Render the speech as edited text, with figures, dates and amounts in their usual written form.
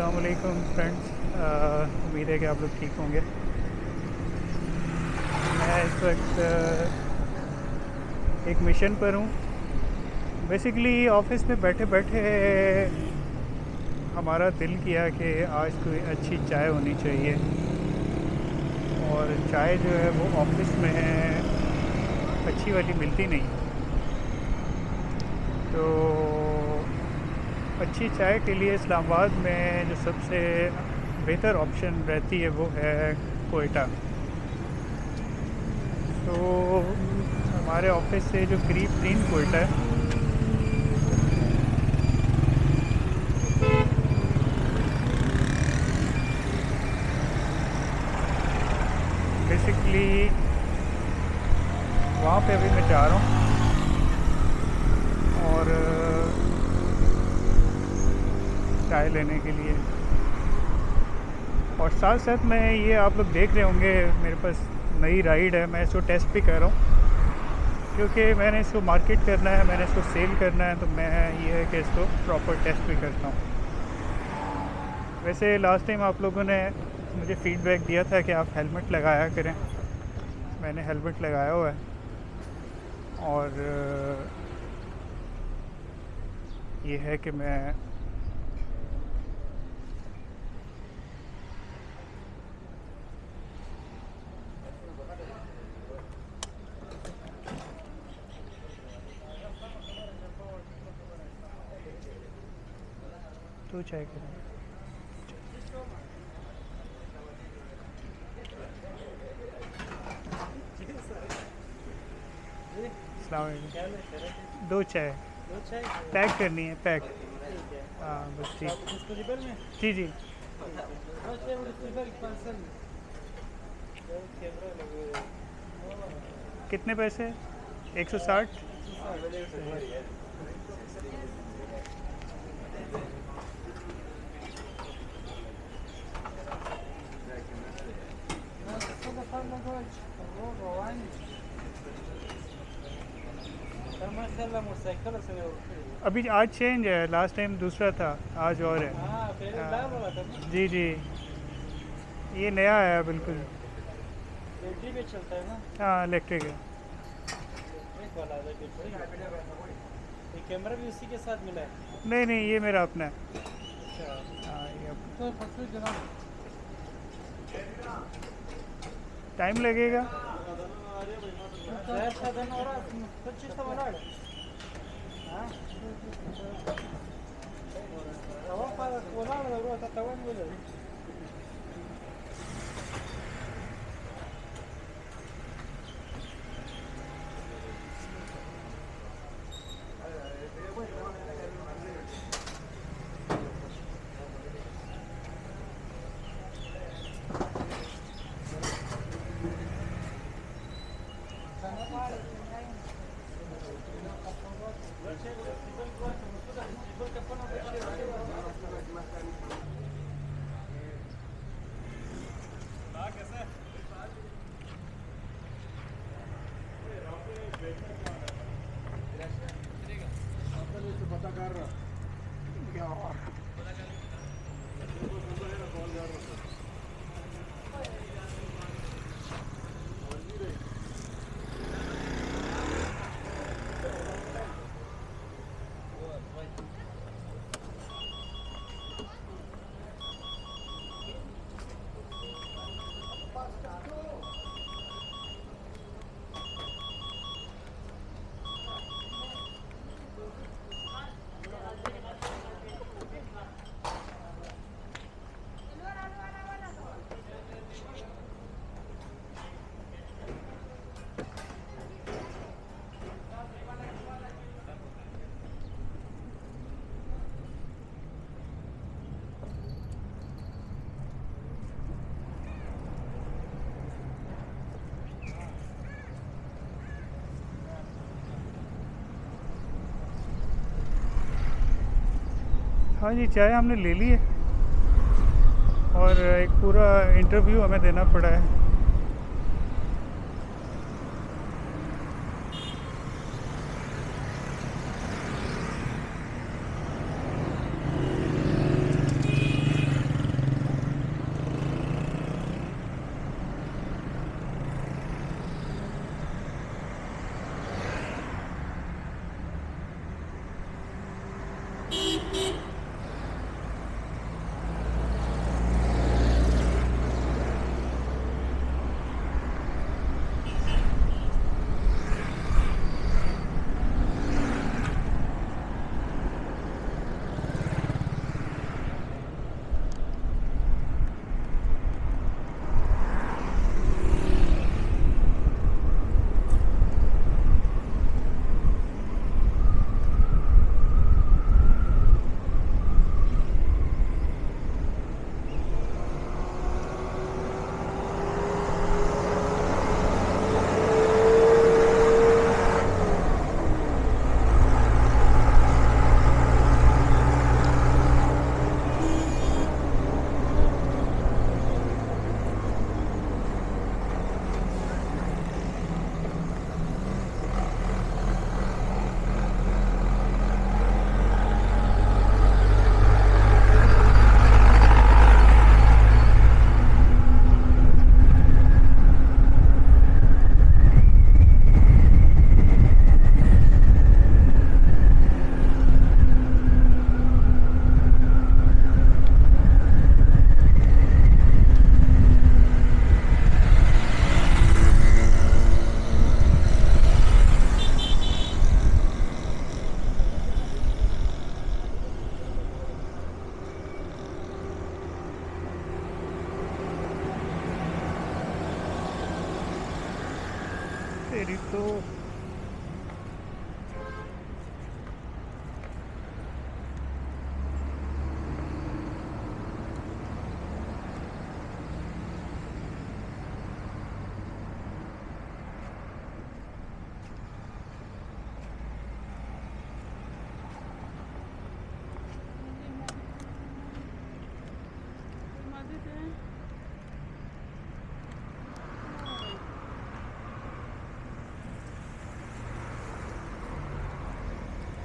अस्सलाम वालेकुम फ्रेंड्स। उम्मीद है कि आप लोग ठीक होंगे। मैं इस वक्त एक मिशन पर हूँ। बेसिकली ऑफिस में बैठे बैठे हमारा दिल किया कि आज कोई अच्छी चाय होनी चाहिए, और चाय जो है वो ऑफिस में अच्छी वाली मिलती नहीं। तो अच्छी चाय के लिए इस्लामाबाद में जो सबसे बेहतर ऑप्शन रहती है वो है कोयटा। तो हमारे ऑफिस से जो करीब 3 कोयटा है, बेसिकली वहाँ पे अभी मैं जा रहा हूँ। और चाय लेने के लिए, और साथ साथ में ये आप लोग देख रहे होंगे मेरे पास नई राइड है। मैं इसको टेस्ट भी कर रहा हूँ क्योंकि मैंने इसको मार्केट करना है, मैंने इसको सेल करना है। तो मैं ये है कि इसको प्रॉपर टेस्ट भी करता हूँ। वैसे लास्ट टाइम आप लोगों ने मुझे फ़ीडबैक दिया था कि आप हेलमेट लगाया करें। मैंने हेलमेट लगाया हुआ है, और ये है कि मैं तो चाय करें। अस्सलाम वालेकुम। 2 चाय पैक करनी है, पैक। हाँ बस ठीक। जी जी। कितने पैसे? 160। अभी आज चेंज है, लास्ट टाइम दूसरा था, आज और है। जी जी, ये नया है बिल्कुल। चलता है ना? हाँ इलेक्ट्रिक है। ये कैमरा भी उसी के साथ मिला है? नहीं नहीं, ये मेरा अपना है। अच्छा। हाँ ये अपना। तो टाइम लगेगा। हाँ जी, चाय हमने ले ली है, और एक पूरा इंटरव्यू हमें देना पड़ा है। तेरी तो